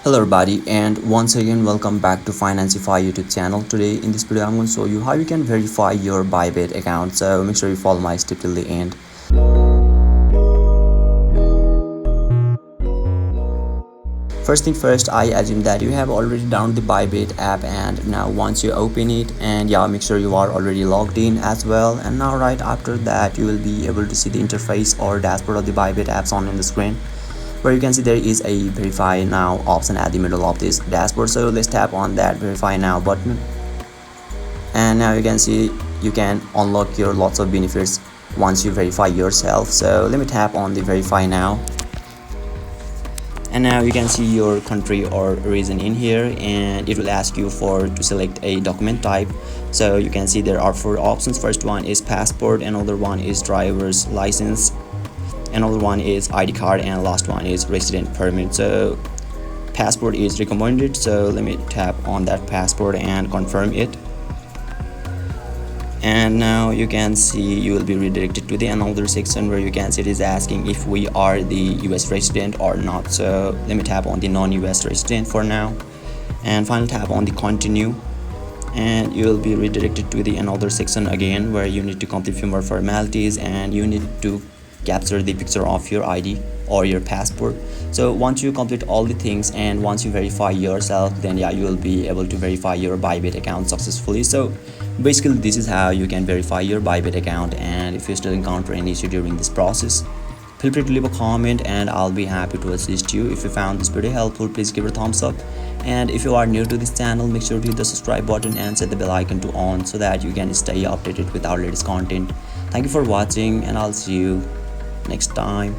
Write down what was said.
Hello everybody, and once again welcome back to Financify YouTube channel. Today in this video I'm going to show you how you can verify your Bybit account, so make sure you follow my step till the end. First thing first, I assume that you have already downloaded the Bybit app, and now once you open it, and make sure you are already logged in as well. And now right after that you will be able to see the interface or dashboard of the Bybit apps on in the screen, where you can see there is a verify now option at the middle of this dashboard. So let's tap on that verify now button, and now you can see you can unlock your lots of benefits once you verify yourself. So let me tap on the verify now, and now you can see your country or region in here, and it will ask you to select a document type. So you can see there are 4 options. First one is passport, another one is driver's license, another one is ID card, and last one is resident permit. So passport is recommended, so let me tap on that passport and confirm it. And now you can see you will be redirected to the another section where you can see it is asking if we are the US resident or not. So let me tap on the non-US resident for now, and finally tap on the continue, and you will be redirected to the another section again where you need to complete few more formalities, and you need to capture the picture of your ID or your passport. So once you complete all the things and once you verify yourself, then you will be able to verify your Bybit account successfully. So basically this is how you can verify your Bybit account. And if you still encounter any issue during this process, feel free to leave a comment and I'll be happy to assist you. If you found this video helpful, please give it a thumbs up, and if you are new to this channel, make sure to hit the subscribe button and set the bell icon to on so that you can stay updated with our latest content. Thank you for watching, and I'll see you next time.